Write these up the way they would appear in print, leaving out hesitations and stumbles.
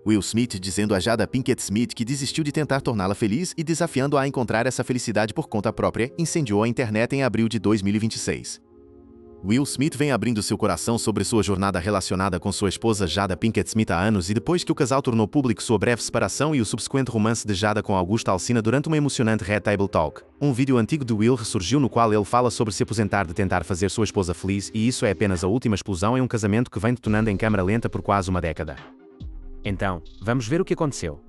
Will Smith dizendo a Jada Pinkett Smith que desistiu de tentar torná-la feliz e desafiando-a a encontrar essa felicidade por conta própria, incendiou a internet em abril de 2026. Will Smith vem abrindo seu coração sobre sua jornada relacionada com sua esposa Jada Pinkett Smith há anos e depois que o casal tornou público sua breve separação e o subsequente romance de Jada com Augusto Alsina durante uma emocionante Red Table Talk. Um vídeo antigo de Will ressurgiu no qual ele fala sobre se aposentar de tentar fazer sua esposa feliz e isso é apenas a última explosão em um casamento que vem detonando em câmara lenta por quase uma década. Então, vamos ver o que aconteceu.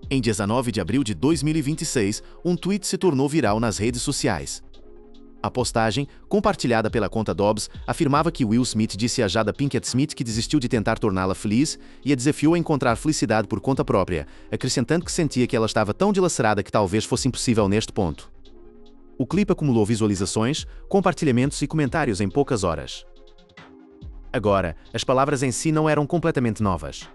Em 19 de abril de 2026, um tweet se tornou viral nas redes sociais. A postagem, compartilhada pela conta Dobbs, afirmava que Will Smith disse a Jada Pinkett Smith que desistiu de tentar torná-la feliz e a desafiou a encontrar felicidade por conta própria, acrescentando que sentia que ela estava tão dilacerada que talvez fosse impossível neste ponto. O clipe acumulou visualizações, compartilhamentos e comentários em poucas horas. Agora, as palavras em si não eram completamente novas.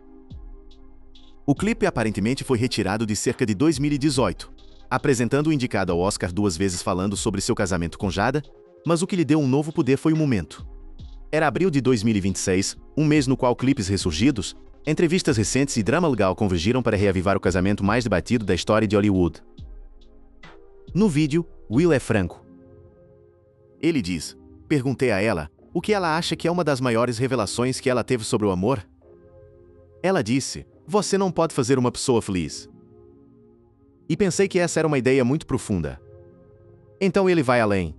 O clipe aparentemente foi retirado de cerca de 2018. Apresentando o indicado ao Oscar 2 vezes falando sobre seu casamento com Jada, mas o que lhe deu um novo poder foi o momento. Era abril de 2026, um mês no qual clipes ressurgidos, entrevistas recentes e drama legal convergiram para reavivar o casamento mais debatido da história de Hollywood. No vídeo, Will é franco. Ele diz: "Perguntei a ela o que ela acha que é uma das maiores revelações que ela teve sobre o amor. Ela disse: você não pode fazer uma pessoa feliz. E pensei que essa era uma ideia muito profunda. Então ele vai além.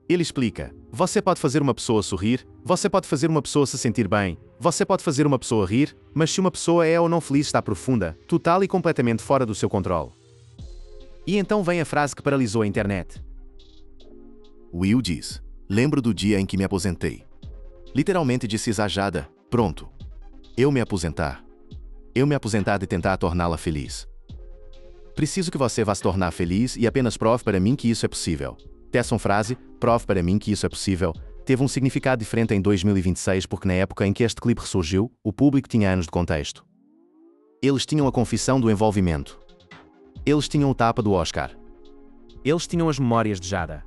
Ele explica: você pode fazer uma pessoa sorrir, você pode fazer uma pessoa se sentir bem, você pode fazer uma pessoa rir, mas se uma pessoa é ou não feliz está profunda, total e completamente fora do seu controle." E então vem a frase que paralisou a internet. Will diz: "Lembro do dia em que me aposentei. Literalmente disse a Jada: pronto. Eu me aposentar. Eu me aposentar de tentar torná-la feliz. Preciso que você vá se tornar feliz e apenas prove para mim que isso é possível." Essa frase, "prove para mim que isso é possível", teve um significado diferente em 2026 porque na época em que este clipe ressurgiu, o público tinha anos de contexto. Eles tinham a confissão do envolvimento. Eles tinham o tapa do Oscar. Eles tinham as memórias de Jada.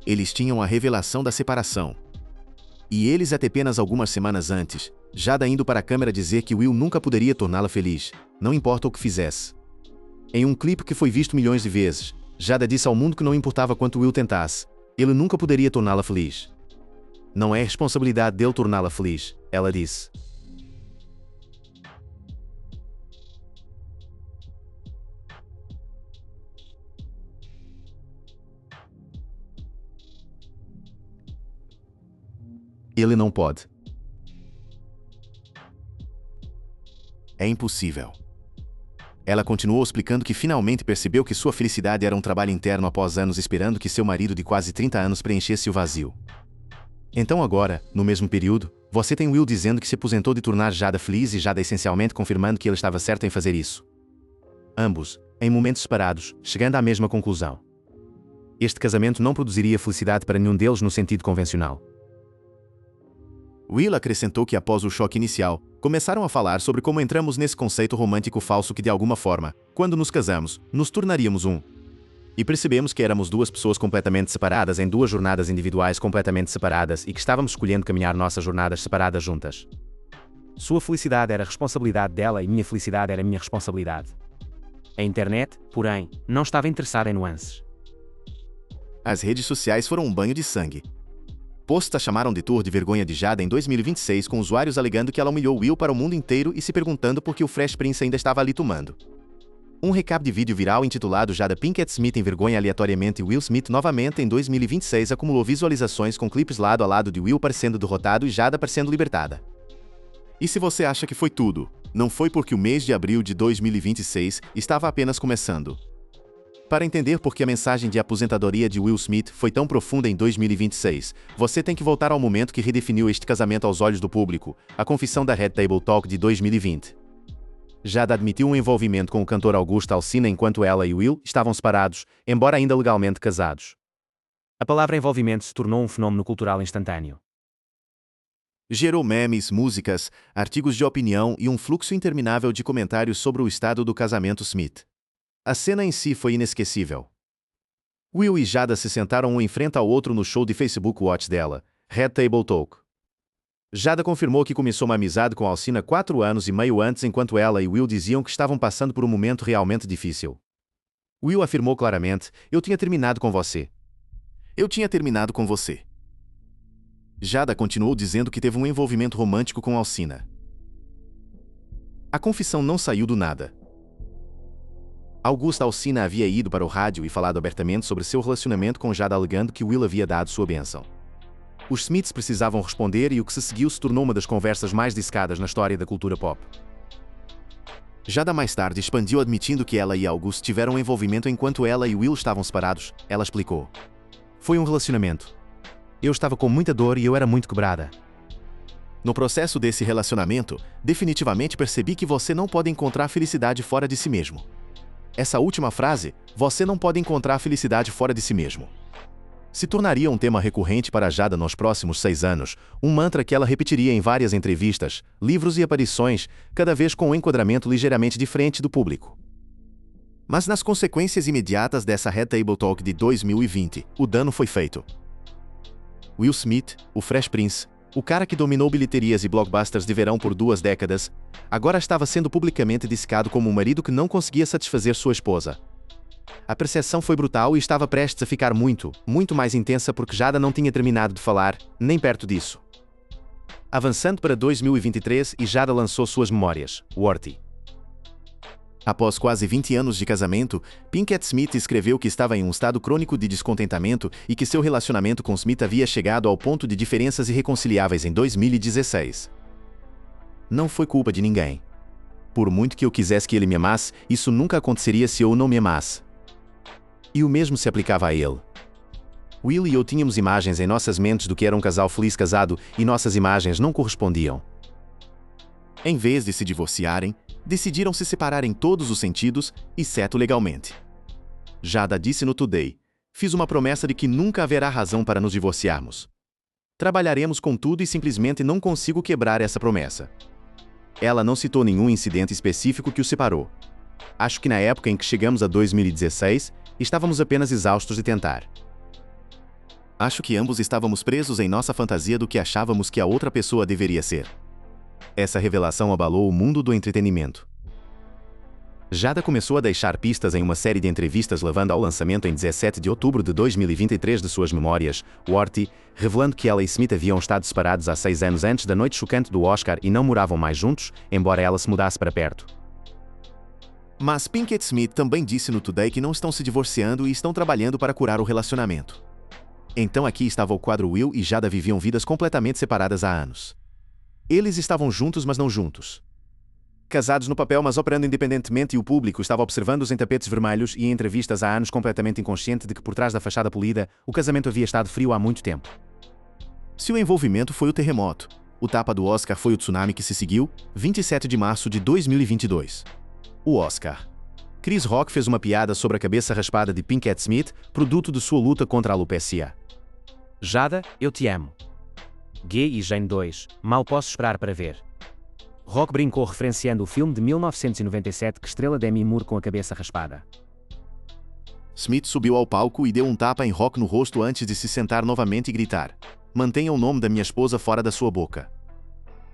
Eles tinham a revelação da separação. E eles até apenas algumas semanas antes, Jada indo para a câmera dizer que Will nunca poderia torná-la feliz, não importa o que fizesse. Em um clipe que foi visto milhões de vezes, Jada disse ao mundo que não importava quanto Will tentasse, ele nunca poderia torná-la feliz. Não é responsabilidade dele torná-la feliz, ela disse. Ele não pode. É impossível. Ela continuou explicando que finalmente percebeu que sua felicidade era um trabalho interno após anos esperando que seu marido de quase 30 anos preenchesse o vazio. Então agora, no mesmo período, você tem Will dizendo que se aposentou de tornar Jada feliz e Jada essencialmente confirmando que ele estava certo em fazer isso. Ambos, em momentos separados, chegando à mesma conclusão. Este casamento não produziria felicidade para nenhum deles no sentido convencional. Will acrescentou que após o choque inicial, começaram a falar sobre como entramos nesse conceito romântico falso que de alguma forma, quando nos casamos, nos tornaríamos um. E percebemos que éramos duas pessoas completamente separadas em duas jornadas individuais completamente separadas e que estávamos escolhendo caminhar nossas jornadas separadas juntas. Sua felicidade era a responsabilidade dela e minha felicidade era a minha responsabilidade. A internet, porém, não estava interessada em nuances. As redes sociais foram um banho de sangue. Posts a chamaram de tour de vergonha de Jada em 2026 com usuários alegando que ela humilhou Will para o mundo inteiro e se perguntando por que o Fresh Prince ainda estava ali tomando. Um recap de vídeo viral intitulado Jada Pinkett Smith envergonha aleatoriamente Will Smith novamente em 2026 acumulou visualizações com clipes lado a lado de Will parecendo derrotado e Jada parecendo libertada. E se você acha que foi tudo, não foi porque o mês de abril de 2026 estava apenas começando. Para entender por que a mensagem de aposentadoria de Will Smith foi tão profunda em 2026, você tem que voltar ao momento que redefiniu este casamento aos olhos do público, a confissão da Red Table Talk de 2020. Jada admitiu um envolvimento com o cantor Augusto Alsina enquanto ela e Will estavam separados, embora ainda legalmente casados. A palavra envolvimento se tornou um fenômeno cultural instantâneo. Gerou memes, músicas, artigos de opinião e um fluxo interminável de comentários sobre o estado do casamento Smith. A cena em si foi inesquecível. Will e Jada se sentaram um em frente ao outro no show de Facebook Watch dela, Red Table Talk. Jada confirmou que começou uma amizade com Alcina 4 anos e meio antes, enquanto ela e Will diziam que estavam passando por um momento realmente difícil. Will afirmou claramente: "Eu tinha terminado com você. Eu tinha terminado com você." Jada continuou dizendo que teve um envolvimento romântico com Alcina. A confissão não saiu do nada. Augusta Alcina havia ido para o rádio e falado abertamente sobre seu relacionamento com Jada, alegando que Will havia dado sua bênção. Os Smiths precisavam responder e o que se seguiu se tornou uma das conversas mais dissecadas na história da cultura pop. Jada mais tarde expandiu admitindo que ela e Auguste tiveram um envolvimento enquanto ela e Will estavam separados. Ela explicou: "Foi um relacionamento. Eu estava com muita dor e eu era muito quebrada. No processo desse relacionamento, definitivamente percebi que você não pode encontrar felicidade fora de si mesmo." Essa última frase, "você não pode encontrar felicidade fora de si mesmo", se tornaria um tema recorrente para Jada nos próximos 6 anos, um mantra que ela repetiria em várias entrevistas, livros e aparições, cada vez com um enquadramento ligeiramente diferente do público. Mas nas consequências imediatas dessa Red Table Talk de 2020, o dano foi feito. Will Smith, o Fresh Prince, o cara que dominou bilheterias e blockbusters de verão por 2 décadas, agora estava sendo publicamente dissecado como um marido que não conseguia satisfazer sua esposa. A percepção foi brutal e estava prestes a ficar muito mais intensa porque Jada não tinha terminado de falar, nem perto disso. Avançando para 2023, e Jada lançou suas memórias, Worthy. Após quase 20 anos de casamento, Pinkett Smith escreveu que estava em um estado crônico de descontentamento e que seu relacionamento com Smith havia chegado ao ponto de diferenças irreconciliáveis em 2016. Não foi culpa de ninguém. Por muito que eu quisesse que ele me amasse, isso nunca aconteceria se eu não me amasse. E o mesmo se aplicava a ele. Will e eu tínhamos imagens em nossas mentes do que era um casal feliz casado e nossas imagens não correspondiam. Em vez de se divorciarem, decidiram se separar em todos os sentidos, exceto legalmente. Jada disse no Today: "Fiz uma promessa de que nunca haverá razão para nos divorciarmos. Trabalharemos com tudo e simplesmente não consigo quebrar essa promessa." Ela não citou nenhum incidente específico que o separou. "Acho que na época em que chegamos a 2016, estávamos apenas exaustos de tentar. Acho que ambos estávamos presos em nossa fantasia do que achávamos que a outra pessoa deveria ser." Essa revelação abalou o mundo do entretenimento. Jada começou a deixar pistas em uma série de entrevistas levando ao lançamento em 17 de outubro de 2023 de suas memórias, Worthy, revelando que ela e Smith haviam estado separados há 6 anos antes da noite chocante do Oscar e não moravam mais juntos, embora ela se mudasse para perto. Mas Pinkett Smith também disse no Today que não estão se divorciando e estão trabalhando para curar o relacionamento. Então aqui estava o quadro: Will e Jada viviam vidas completamente separadas há anos. Eles estavam juntos, mas não juntos. Casados no papel, mas operando independentemente, e o público estava observando-os em tapetes vermelhos e em entrevistas há anos, completamente inconsciente de que por trás da fachada polida, o casamento havia estado frio há muito tempo. Se o envolvimento foi o terremoto, o tapa do Oscar foi o tsunami que se seguiu, 27 de março de 2022. O Oscar. Chris Rock fez uma piada sobre a cabeça raspada de Pinkett Smith, produto de sua luta contra a alopecia. Jada, eu te amo. Gay e Jane 2, mal posso esperar para ver. Rock brincou referenciando o filme de 1997 que estrela Demi Moore com a cabeça raspada. Smith subiu ao palco e deu um tapa em Rock no rosto antes de se sentar novamente e gritar: "Mantenha o nome da minha esposa fora da sua boca."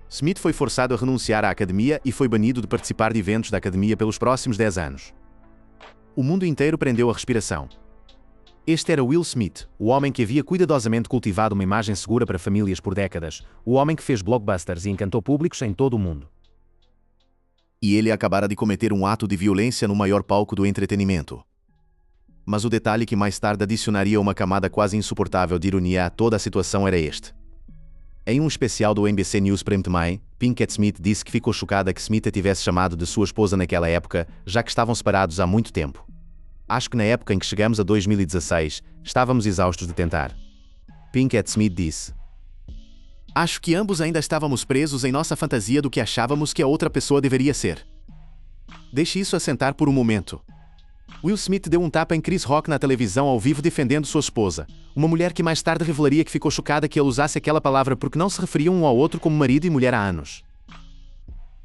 Smith foi forçado a renunciar à academia e foi banido de participar de eventos da academia pelos próximos 10 anos. O mundo inteiro prendeu a respiração. Este era Will Smith, o homem que havia cuidadosamente cultivado uma imagem segura para famílias por décadas, o homem que fez blockbusters e encantou públicos em todo o mundo. E ele acabara de cometer um ato de violência no maior palco do entretenimento. Mas o detalhe que mais tarde adicionaria uma camada quase insuportável de ironia a toda a situação era este. Em um especial do NBC News Prime Time, Pinkett Smith disse que ficou chocada que Smith a tivesse chamado de sua esposa naquela época, já que estavam separados há muito tempo. "Acho que na época em que chegamos a 2016, estávamos exaustos de tentar." Pinkett Smith disse: "Acho que ambos ainda estávamos presos em nossa fantasia do que achávamos que a outra pessoa deveria ser." Deixe isso assentar por um momento. Will Smith deu um tapa em Chris Rock na televisão ao vivo defendendo sua esposa, uma mulher que mais tarde revelaria que ficou chocada que ele usasse aquela palavra porque não se referiam um ao outro como marido e mulher há anos.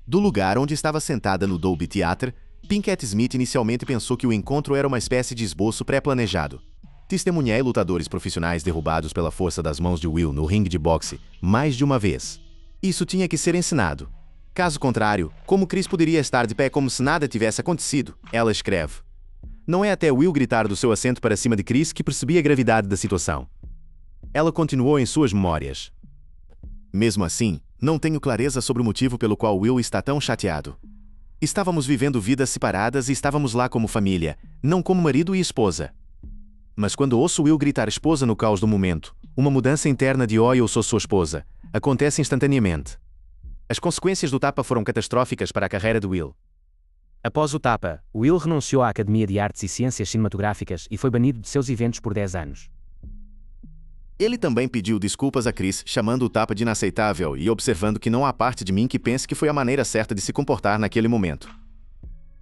Do lugar onde estava sentada no Dolby Theatre, Pinkett Smith inicialmente pensou que o encontro era uma espécie de esboço pré-planejado. Testemunhei lutadores profissionais derrubados pela força das mãos de Will no ringue de boxe mais de uma vez. Isso tinha que ser ensinado. Caso contrário, como Chris poderia estar de pé como se nada tivesse acontecido? Ela escreve. Não é até Will gritar do seu assento para cima de Chris que percebia a gravidade da situação. Ela continuou em suas memórias. Mesmo assim, não tenho clareza sobre o motivo pelo qual Will está tão chateado. Estávamos vivendo vidas separadas e estávamos lá como família, não como marido e esposa. Mas quando ouço Will gritar esposa no caos do momento, uma mudança interna de "oh, eu sou sua esposa" acontece instantaneamente. As consequências do tapa foram catastróficas para a carreira de Will. Após o tapa, Will renunciou à Academia de Artes e Ciências Cinematográficas e foi banido de seus eventos por 10 anos. Ele também pediu desculpas a Chris, chamando o tapa de inaceitável e observando que não há parte de mim que pense que foi a maneira certa de se comportar naquele momento.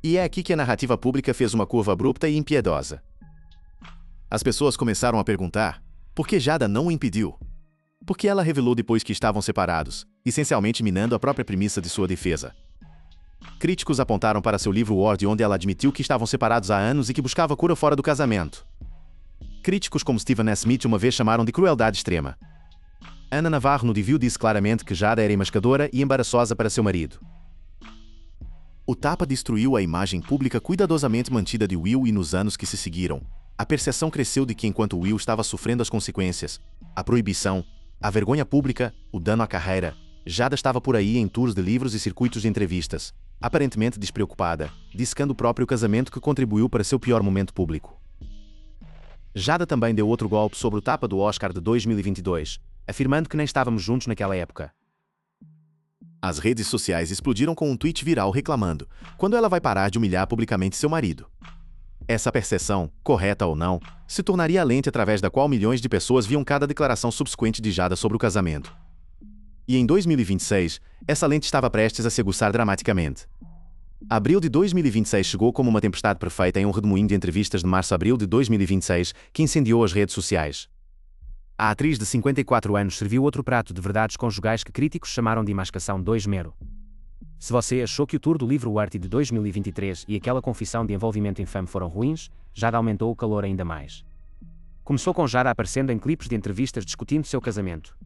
E é aqui que a narrativa pública fez uma curva abrupta e impiedosa. As pessoas começaram a perguntar por que Jada não o impediu? Porque ela revelou depois que estavam separados, essencialmente minando a própria premissa de sua defesa. Críticos apontaram para seu livro Word, onde ela admitiu que estavam separados há anos e que buscava cura fora do casamento. Críticos como Stephen S. Smith uma vez chamaram de crueldade extrema. Ana Navarro no review disse claramente que Jada era emascadora e embaraçosa para seu marido. O tapa destruiu a imagem pública cuidadosamente mantida de Will e nos anos que se seguiram, a percepção cresceu de que enquanto Will estava sofrendo as consequências, a proibição, a vergonha pública, o dano à carreira, Jada estava por aí em tours de livros e circuitos de entrevistas, aparentemente despreocupada, discando o próprio casamento que contribuiu para seu pior momento público. Jada também deu outro golpe sobre o tapa do Oscar de 2022, afirmando que nem estávamos juntos naquela época. As redes sociais explodiram com um tweet viral reclamando: quando ela vai parar de humilhar publicamente seu marido? Essa percepção, correta ou não, se tornaria a lente através da qual milhões de pessoas viam cada declaração subsequente de Jada sobre o casamento. E em 2026, essa lente estava prestes a se aguçar dramaticamente. Abril de 2026 chegou como uma tempestade perfeita em um redemoinho de entrevistas de março-abril de 2026, que incendiou as redes sociais. A atriz de 54 anos serviu outro prato de verdades conjugais que críticos chamaram de mascação 2 mero. Se você achou que o tour do livro Word de 2023 e aquela confissão de envolvimento infame foram ruins, Jada aumentou o calor ainda mais. Começou com Jada aparecendo em clipes de entrevistas discutindo seu casamento.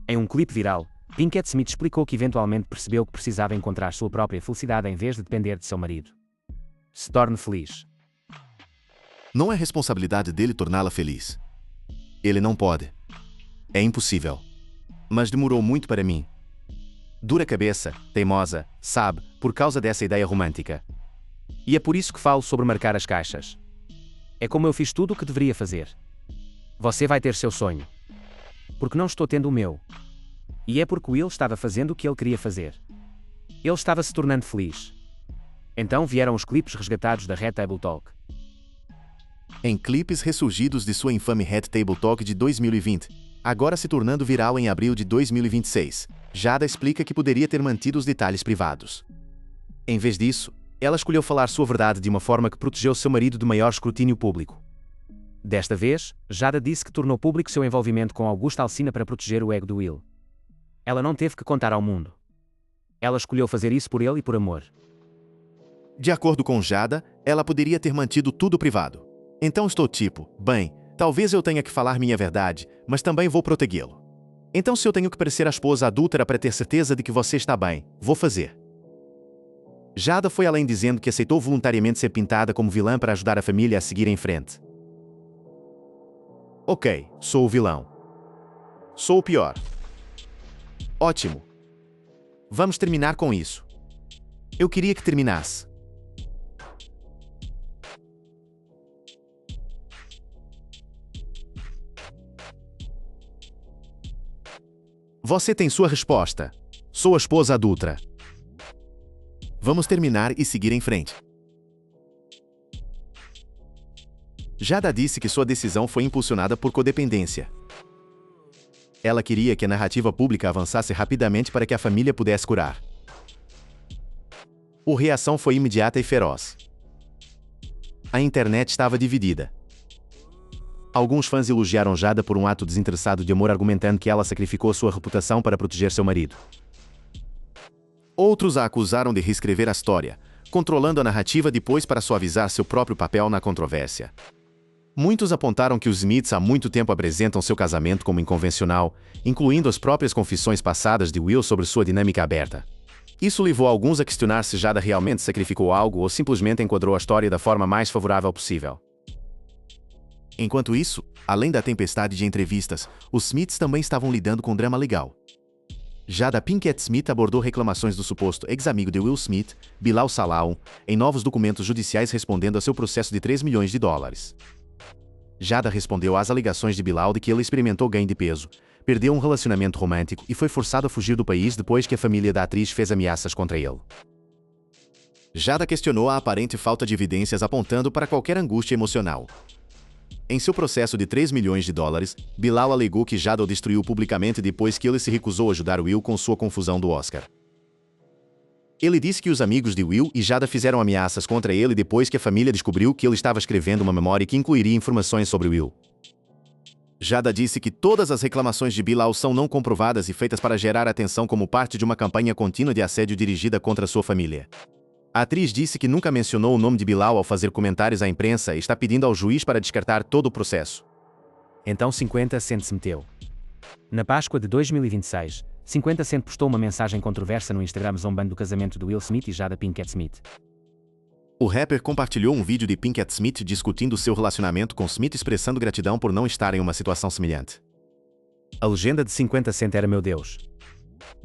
Em um clipe viral, Pinkett Smith explicou que eventualmente percebeu que precisava encontrar sua própria felicidade em vez de depender de seu marido. Se torne feliz. Não é responsabilidade dele torná-la feliz. Ele não pode. É impossível. Mas demorou muito para mim. Dura cabeça, teimosa, sabe, por causa dessa ideia romântica. E é por isso que falo sobre marcar as caixas. É como eu fiz tudo o que deveria fazer. Você vai ter seu sonho. Porque não estou tendo o meu. E é porque Will estava fazendo o que ele queria fazer. Ele estava se tornando feliz. Então vieram os clipes resgatados da Red Table Talk. Em clipes ressurgidos de sua infame Red Table Talk de 2020, agora se tornando viral em abril de 2026, Jada explica que poderia ter mantido os detalhes privados. Em vez disso, ela escolheu falar sua verdade de uma forma que protegeu seu marido do maior escrutínio público. Desta vez, Jada disse que tornou público seu envolvimento com Augusto Alsina para proteger o ego do Will. Ela não teve que contar ao mundo. Ela escolheu fazer isso por ele e por amor. De acordo com Jada, ela poderia ter mantido tudo privado. Então estou tipo, bem, talvez eu tenha que falar minha verdade, mas também vou protegê-lo. Então se eu tenho que parecer a esposa adúltera para ter certeza de que você está bem, vou fazer. Jada foi além dizendo que aceitou voluntariamente ser pintada como vilã para ajudar a família a seguir em frente. Ok, sou o vilão. Sou o pior. Ótimo. Vamos terminar com isso. Eu queria que terminasse. Você tem sua resposta. Sou a esposa adúltera. Vamos terminar e seguir em frente. Jada disse que sua decisão foi impulsionada por codependência. Ela queria que a narrativa pública avançasse rapidamente para que a família pudesse curar. A reação foi imediata e feroz. A internet estava dividida. Alguns fãs elogiaram Jada por um ato desinteressado de amor, argumentando que ela sacrificou sua reputação para proteger seu marido. Outros a acusaram de reescrever a história, controlando a narrativa depois para suavizar seu próprio papel na controvérsia. Muitos apontaram que os Smiths há muito tempo apresentam seu casamento como inconvencional, incluindo as próprias confissões passadas de Will sobre sua dinâmica aberta. Isso levou alguns a questionar se Jada realmente sacrificou algo ou simplesmente enquadrou a história da forma mais favorável possível. Enquanto isso, além da tempestade de entrevistas, os Smiths também estavam lidando com drama legal. Jada Pinkett Smith abordou reclamações do suposto ex-amigo de Will Smith, Bilal Salahun, em novos documentos judiciais respondendo a seu processo de 3 milhões de dólares. Jada respondeu às alegações de Bilal de que ele experimentou ganho de peso, perdeu um relacionamento romântico e foi forçado a fugir do país depois que a família da atriz fez ameaças contra ele. Jada questionou a aparente falta de evidências apontando para qualquer angústia emocional. Em seu processo de 3 milhões de dólares, Bilal alegou que Jada o destruiu publicamente depois que ele se recusou a ajudar Will com sua confusão do Oscar. Ele disse que os amigos de Will e Jada fizeram ameaças contra ele depois que a família descobriu que ele estava escrevendo uma memória que incluiria informações sobre Will. Jada disse que todas as reclamações de Bilal são não comprovadas e feitas para gerar atenção como parte de uma campanha contínua de assédio dirigida contra sua família. A atriz disse que nunca mencionou o nome de Bilal ao fazer comentários à imprensa e está pedindo ao juiz para descartar todo o processo. Então 50 Cent se meteu. Na Páscoa de 2026, 50 Cent postou uma mensagem controversa no Instagram zombando do casamento de Will Smith e Jada Pinkett Smith. O rapper compartilhou um vídeo de Pinkett Smith discutindo seu relacionamento com Smith expressando gratidão por não estar em uma situação semelhante. A legenda de 50 Cent era: meu Deus.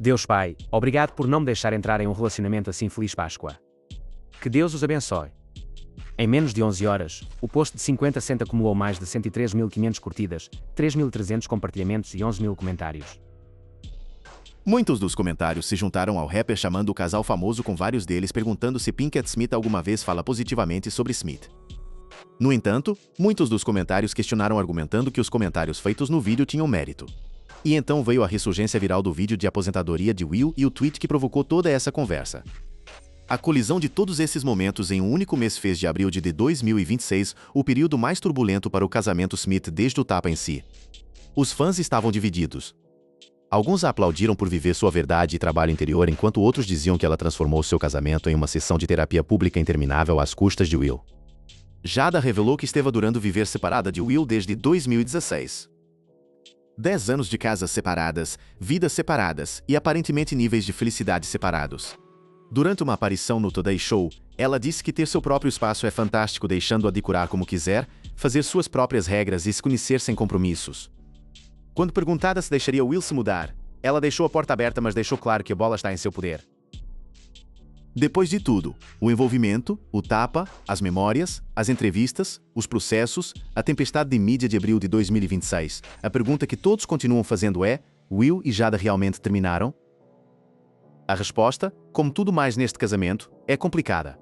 Deus Pai, obrigado por não me deixar entrar em um relacionamento assim. Feliz Páscoa. Que Deus os abençoe. Em menos de 11 horas, o post de 50 Cent acumulou mais de 103.500 curtidas, 3.300 compartilhamentos e 11.000 comentários. Muitos dos comentários se juntaram ao rapper chamando o casal famoso, com vários deles perguntando se Pinkett Smith alguma vez fala positivamente sobre Smith. No entanto, muitos dos comentários questionaram argumentando que os comentários feitos no vídeo tinham mérito. E então veio a ressurgência viral do vídeo de aposentadoria de Will e o tweet que provocou toda essa conversa. A colisão de todos esses momentos em um único mês fez de abril de 2026 o período mais turbulento para o casamento Smith desde o tapa em si. Os fãs estavam divididos. Alguns a aplaudiram por viver sua verdade e trabalho interior, enquanto outros diziam que ela transformou seu casamento em uma sessão de terapia pública interminável às custas de Will. Jada revelou que esteve adorando viver separada de Will desde 2016. 10 anos de casas separadas, vidas separadas e aparentemente níveis de felicidade separados. Durante uma aparição no Today Show, ela disse que ter seu próprio espaço é fantástico, deixando-a decorar como quiser, fazer suas próprias regras e se conhecer sem compromissos. Quando perguntada se deixaria Will se mudar, ela deixou a porta aberta, mas deixou claro que a bola está em seu poder. Depois de tudo, o envolvimento, o tapa, as memórias, as entrevistas, os processos, a tempestade de mídia de abril de 2026, a pergunta que todos continuam fazendo é: Will e Jada realmente terminaram? A resposta, como tudo mais neste casamento, é complicada.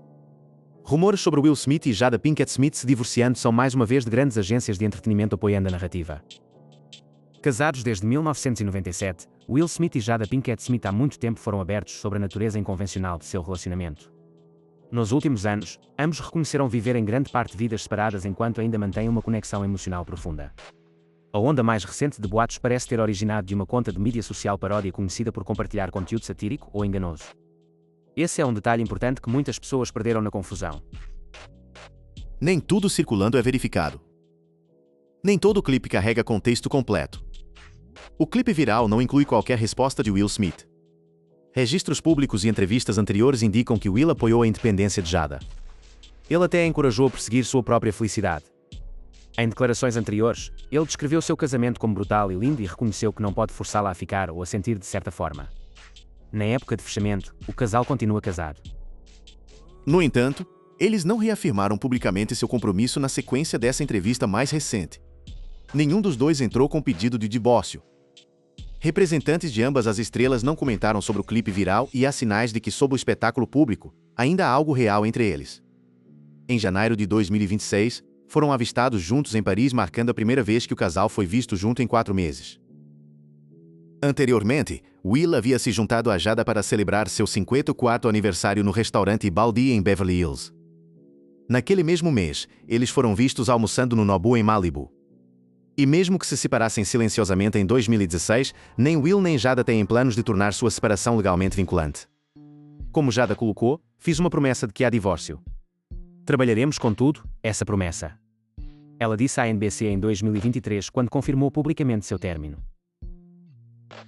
Rumores sobre Will Smith e Jada Pinkett Smith se divorciando são mais uma vez de grandes agências de entretenimento apoiando a narrativa. Casados desde 1997, Will Smith e Jada Pinkett Smith há muito tempo foram abertos sobre a natureza inconvencional de seu relacionamento. Nos últimos anos, ambos reconheceram viver em grande parte vidas separadas enquanto ainda mantêm uma conexão emocional profunda. A onda mais recente de boatos parece ter originado de uma conta de mídia social paródia conhecida por compartilhar conteúdo satírico ou enganoso. Esse é um detalhe importante que muitas pessoas perderam na confusão. Nem tudo circulando é verificado. Nem todo clipe carrega contexto completo. O clipe viral não inclui qualquer resposta de Will Smith. Registros públicos e entrevistas anteriores indicam que Will apoiou a independência de Jada. Ele até a encorajou a perseguir sua própria felicidade. Em declarações anteriores, ele descreveu seu casamento como brutal e lindo e reconheceu que não pode forçá-la a ficar ou a sentir de certa forma. Na época de fechamento, o casal continua casado. No entanto, eles não reafirmaram publicamente seu compromisso na sequência dessa entrevista mais recente. Nenhum dos dois entrou com pedido de divórcio. Representantes de ambas as estrelas não comentaram sobre o clipe viral e há sinais de que, sob o espetáculo público, ainda há algo real entre eles. Em janeiro de 2026, foram avistados juntos em Paris, marcando a primeira vez que o casal foi visto junto em 4 meses. Anteriormente, Will havia se juntado a Jada para celebrar seu 54º aniversário no restaurante Baldi em Beverly Hills. Naquele mesmo mês, eles foram vistos almoçando no Nobu em Malibu. E mesmo que se separassem silenciosamente em 2016, nem Will nem Jada têm planos de tornar sua separação legalmente vinculante. Como Jada colocou, fiz uma promessa de que há divórcio. Trabalharemos, contudo, essa promessa. Ela disse à NBC em 2023 quando confirmou publicamente seu término.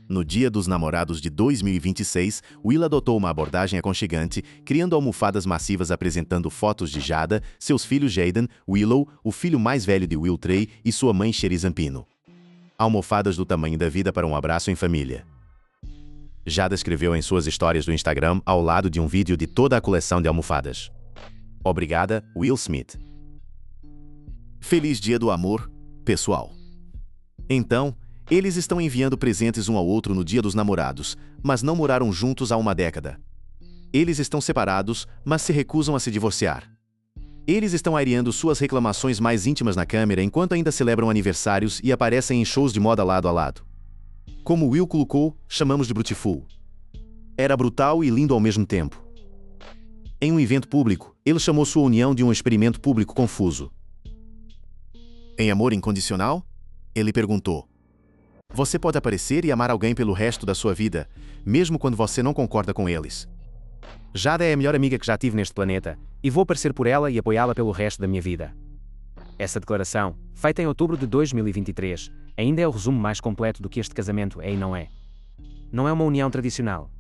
No Dia dos Namorados de 2026, Will adotou uma abordagem aconchegante, criando almofadas massivas apresentando fotos de Jada, seus filhos Jaden, Willow, o filho mais velho de Will Trey e sua mãe Sherry Zampino. Almofadas do tamanho da vida para um abraço em família. Jada escreveu em suas histórias do Instagram ao lado de um vídeo de toda a coleção de almofadas. Obrigada, Will Smith. Feliz Dia do Amor, pessoal. Então, eles estão enviando presentes um ao outro no Dia dos Namorados, mas não moraram juntos há uma década. Eles estão separados, mas se recusam a se divorciar. Eles estão aireando suas reclamações mais íntimas na câmera enquanto ainda celebram aniversários e aparecem em shows de moda lado a lado. Como Will colocou, chamamos de Brutiful. Era brutal e lindo ao mesmo tempo. Em um evento público, ele chamou sua união de um experimento público confuso. Em amor incondicional? Ele perguntou. Você pode aparecer e amar alguém pelo resto da sua vida, mesmo quando você não concorda com eles. Jada é a melhor amiga que já tive neste planeta, e vou aparecer por ela e apoiá-la pelo resto da minha vida. Essa declaração, feita em outubro de 2023, ainda é o resumo mais completo do que este casamento é e não é. Não é uma união tradicional.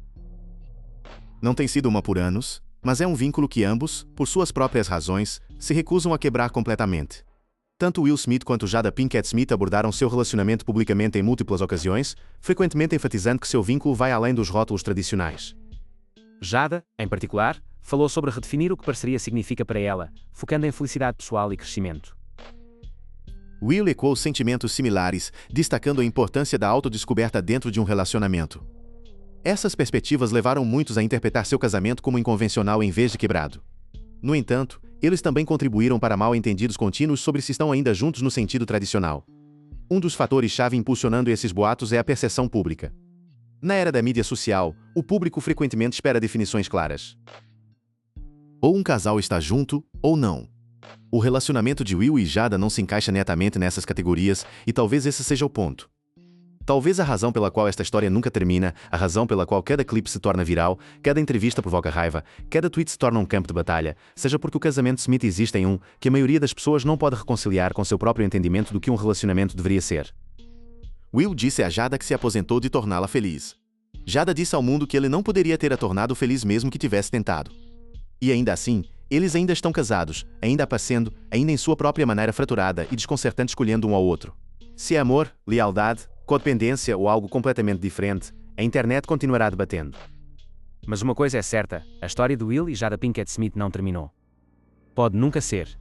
Não tem sido uma por anos, mas é um vínculo que ambos, por suas próprias razões, se recusam a quebrar completamente. Tanto Will Smith quanto Jada Pinkett Smith abordaram seu relacionamento publicamente em múltiplas ocasiões, frequentemente enfatizando que seu vínculo vai além dos rótulos tradicionais. Jada, em particular, falou sobre redefinir o que parceria significa para ela, focando em felicidade pessoal e crescimento. Will ecoou sentimentos similares, destacando a importância da autodescoberta dentro de um relacionamento. Essas perspectivas levaram muitos a interpretar seu casamento como inconvencional em vez de quebrado. No entanto, eles também contribuíram para mal-entendidos contínuos sobre se estão ainda juntos no sentido tradicional. Um dos fatores-chave impulsionando esses boatos é a percepção pública. Na era da mídia social, o público frequentemente espera definições claras. Ou um casal está junto, ou não. O relacionamento de Will e Jada não se encaixa netamente nessas categorias, e talvez esse seja o ponto. Talvez a razão pela qual esta história nunca termina, a razão pela qual cada clipe se torna viral, cada entrevista provoca raiva, cada tweet se torna um campo de batalha, seja porque o casamento Smith existe em que a maioria das pessoas não pode reconciliar com seu próprio entendimento do que um relacionamento deveria ser. Will disse a Jada que se aposentou de torná-la feliz. Jada disse ao mundo que ele não poderia ter a tornado feliz mesmo que tivesse tentado. E ainda assim, eles ainda estão casados, ainda aparecendo, ainda em sua própria maneira fraturada e desconcertante escolhendo um ao outro. Se é amor, lealdade, codependência ou algo completamente diferente, a internet continuará debatendo. Mas uma coisa é certa, a história de Will e Jada Pinkett Smith não terminou. Pode nunca ser.